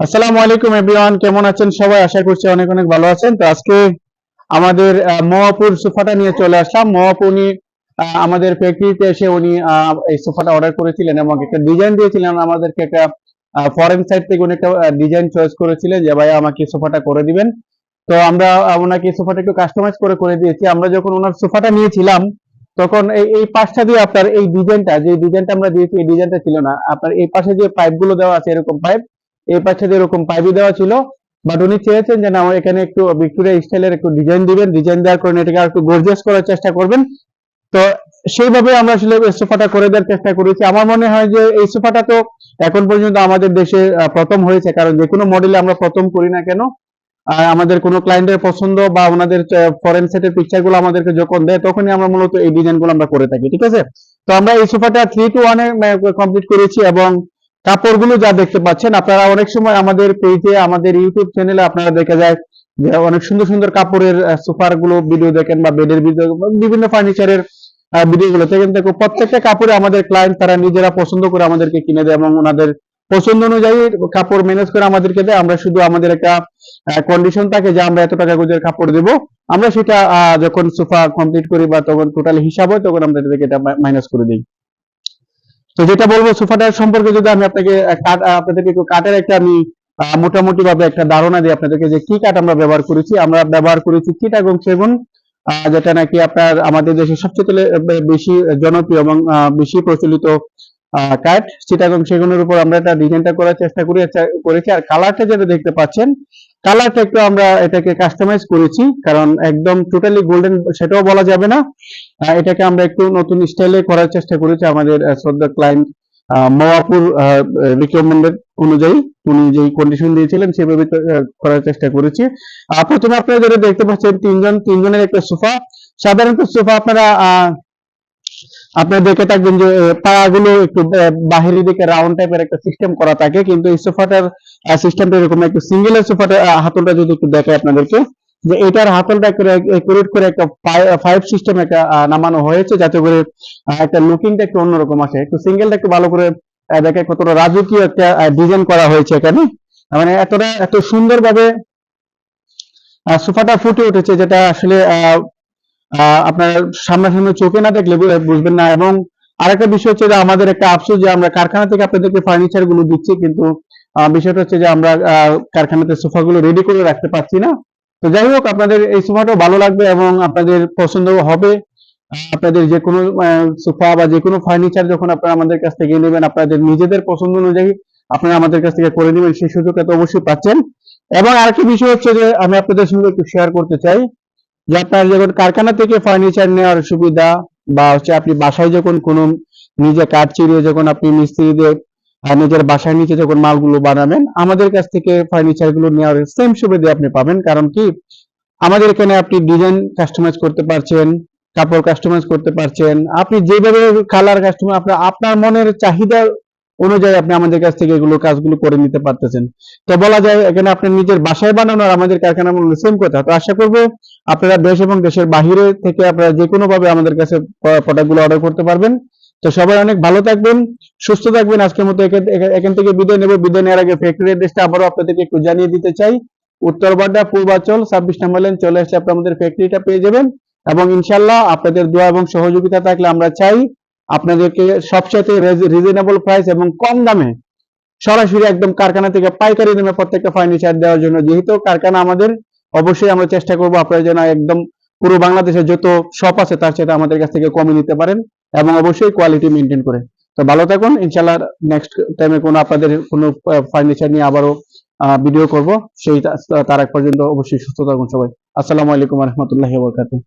আসসালামু আলাইকুম এভরিওয়ান, কেমন আছেন সবাই? আশা করছি অনেক অনেক ভালো আছেন। তো আজকে আমাদের মহাপুর সোফাটা নিয়ে চলে আসলাম। মহাপুর উনি আমাদের ফ্যাক্টরিতে এসে উনি এই সোফাটা অর্ডার করেছিলেন এবং একটা ডিজাইন দিয়েছিলেন আমাদেরকে। একটা ফরেন সাইড থেকে উনি একটা ডিজাইন চয়েস করেছিলেন যে ভাই আমাকে সোফাটা করে দিবেন। তো আমরা ওনাকে সোফাটা একটু কাস্টমাইজ করে করে দিয়েছি। আমরা যখন ওনার সোফাটা নিয়েছিলাম তখন এই এই পাশটা দিয়ে আপনার এই ডিজাইনটা, যে ডিজাইনটা আমরা দিয়েছি এই ডিজাইনটা ছিল না। আপনার এই পাশে যে পাইপ গুলো দেওয়া আছে এরকম পাইপ, এই পাশে যে এরকম পাইপই দেওয়া ছিল। বাট উনি চেয়েছেন যে না, আমার এখানে একটু ভিক্টোরিয়া স্টাইলের একটু ডিজাইন দিবেন, ডিজাইন দেওয়ার কারণে এটাকে আর একটু গর্জিয়াস করার চেষ্টা করবেন। তো সেইভাবে আমরা আসলে সোফাটা করে দেওয়ার চেষ্টা করেছি। আমার মনে হয় যে এই সোফাটা তো এখন পর্যন্ত আমাদের দেশে প্রথম হয়েছে, কারণ যে কোনো মডেলে আমরা প্রথম করি না কেন, আমাদের কোনো ক্লায়েন্টের পছন্দ বা ওনাদের ফরেন সেটের পিকচার গুলো আমাদেরকে যখন দেয় তখনই আমরা মূলত এই ডিজাইন গুলো আমরা করে থাকি। ঠিক আছে, তো আমরা এই সোফাটা 3-to-1 এ কমপ্লিট করেছি এবং কাপড়গুলো যা দেখতে পাচ্ছেন আপনারা, অনেক সময় আমাদের পেজে, আমাদের ইউটিউব চ্যানেলে আপনারা দেখা যায় যে অনেক সুন্দর সুন্দর কাপড়ের সোফার গুলো ভিডিও দেখেন বা বেডের ভিডিও, বিভিন্ন ফার্নিচারের ভিডিও গুলো দেখেন। দেখো প্রত্যেকটা কাপড়ে আমাদের ক্লায়েন্ট তারা নিজেরা পছন্দ করে আমাদেরকে কিনে দেয় এবং ওনাদের পছন্দ অনুযায়ী কাপড় ম্যানেজ করে আমাদেরকে দেয়। আমরা শুধু আমাদের একটা কন্ডিশন থাকে যে আমরা এত টাকা গজের কাপড় দেব, আমরা সেটা যখন সোফা কমপ্লিট করি বা তখন টোটাল হিসাব হয় তখন আমরা এটাকে এটা মাইনাস করে দিই। তো যেটা বলবো সোফাটার সম্পর্কে, যদি আমি আপনাকে আপনাদেরকে একটু কাঠের একটা আমি মোটামুটি ভাবে একটা ধারণা দিই আপনাদেরকে যে কি কাঠ আমরা ব্যবহার করেছি। আমরা ব্যবহার করেছি চিটাগং সেগুন, যেটা নাকি আপনার আমাদের দেশে সবচেয়ে বেশি জনপ্রিয় এবং বেশি প্রচলিত কাঠ। চিটাগং সেগুনের উপর আমরা এটা ডিজাইনটা করার চেষ্টা করেছি। আর কালারটা যেটা দেখতে পাচ্ছেন, কালারটা একটু আমরা এটাকে কাস্টমাইজ করেছি, কারণ একদম টোটালি গোল্ডেন সেটাও বলা যাবে না। এটাকে আমরা একটু নতুন স্টাইলে করার চেষ্টা করেছি আমাদের শ্রদ্ধা ক্লায়েন্ট মওয়াপুর রিকমেন্ডেড অনুযায়ী, উনি যেই কন্ডিশন দিয়েছিলেন সেভাবে করার চেষ্টা করেছি। প্রথমে আপনারা যেটা দেখতে পাচ্ছেন তিনজনের একটা সোফা। সাধারণত সোফা আপনারা দেখে থাকবেন যে পাগুলো একটু বাহিরের দিকে রাউন্ড টাইপের একটা সিস্টেম করা থাকে, কিন্তু এই সোফাটার সিস্টেমটা এরকম একটা সিঙ্গেলের সোফাটার হাতলটা যদি একটু দেখাই আপনাদেরকে, যে এটার হাতলটা একুরেট করে একটা ফাইভ সিস্টেম একটা নামানো হয়েছে, যাতে করে একটা লুকিংটা একটু অন্যরকম আসে। একটু সিঙ্গেলটা একটু ভালো করে দেখে কতটা রাজকীয় একটা ডিজাইন করা হয়েছে এখানে, মানে এত সুন্দরভাবে সোফাটা ফুটে উঠেছে, যেটা আসলে আপনার সামনাসামনি চোখে না দেখলে বুঝবেন না। এবং আরেকটা বিষয় হচ্ছে যে আমাদের একটা আফসোস যে আমরা কারখানা থেকে আপনাদেরকে ফার্নিচার গুলো দিচ্ছি, কিন্তু বিষয়টা হচ্ছে যে আমরা কারখানাতে সোফা গুলো রেডি করে রাখতে পারছি না। তো যাই হোক, আপনাদের এই সোফাটাও ভালো লাগবে এবং আপনাদের পছন্দ হবে। আপনাদের যে কোনো সোফা বা যে কোনো ফার্নিচার যখন আপনারা আমাদের কাছ থেকে নেবেন, আপনাদের নিজেদের পছন্দ অনুযায়ী আপনারা আমাদের কাছ থেকে করে নেবেন, সেই সুযোগটা তো অবশ্যই পাচ্ছেন। এবং আরেকটা বিষয় হচ্ছে যে আমি আপনাদের সঙ্গে একটু শেয়ার করতে চাই যে আপনার যখন কারখানা থেকে ফার্নিচার নেওয়ার সুবিধা, বা হচ্ছে আপনি বাসায় যখন কোনো নিজে কাঠ চিরিয়ে যখন আপনি মিস্ত্রিদের নিজের বাসায় নিচে যখন মালগুলো বানাবেন, আমাদের কাছ থেকে ফার্নিচার গুলো নেওয়ার সেম সুবিধা আপনি পাবেন। কারণ কি, আমাদের এখানে আপনি ডিজাইন কাস্টমাইজ করতে পারছেন, কাপড় কাস্টমাইজ করতে পারছেন, আপনি যেভাবে কালার কাস্টমাইজ আপনার মনের চাহিদা অনুযায়ী আপনি আমাদের কাছ থেকে এগুলো কাজগুলো করে নিতে পারতেছেন। তো বলা যায় এখানে আপনি নিজের বাসায় বানানো আর আমাদের কারখানা বানানো সেম কথা। তো আশা করবো আপনারা দেশ এবং দেশের বাহিরে থেকে আপনারা যে কোনো ভাবে আমাদের কাছে প্রোডাক্টগুলো অর্ডার করতে পারবেন। তো সবাই অনেক ভালো থাকবেন, সুস্থ থাকবেন। আজকের মতো এখান থেকে বিদায় নেব। বিদায় নেওয়ার আগে ফ্যাক্টরি অ্যাড্রেসটা আবারও আপনাদেরকে একটু জানিয়ে দিতে চাই। উত্তরবাড্ডা পূর্বাচল 26 নম্বর লাইন চলে আসলে আপনি আমাদের ফ্যাক্টরিটা পেয়ে যাবেন। এবং ইনশাল্লাহ আপনাদের দোয়া এবং সহযোগিতা থাকলে আমরা চাই আপনাদেরকে সবসাথে রিজনেবল প্রাইস এবং কম দামে সরাসরি একদম কারখানা থেকে পাইকারি দামে প্রত্যেকটা ফার্নিচার দেওয়ার জন্য। যেহেতু কারখানা আমাদের, অবশ্যই আমরা চেষ্টা করবো আপনারা যেন একদম পুরো বাংলাদেশে যত শপ আছে তার সাথে আমাদের কাছ থেকে কমে নিতে পারেন এবং অবশ্যই কোয়ালিটি মেনটেন করে। তো ভালো থাকুন, ইনশাল্লাহ নেক্সট টাইমে কোনো আপনাদের কোনো ফার্নিচার নিয়ে আবারও ভিডিও করব। সেই তার আগ পর্যন্ত অবশ্যই সুস্থ থাকুন সবাই। আসসালামু আলাইকুম রহমতুল্লাহি ওয়া বারাকাতুহু।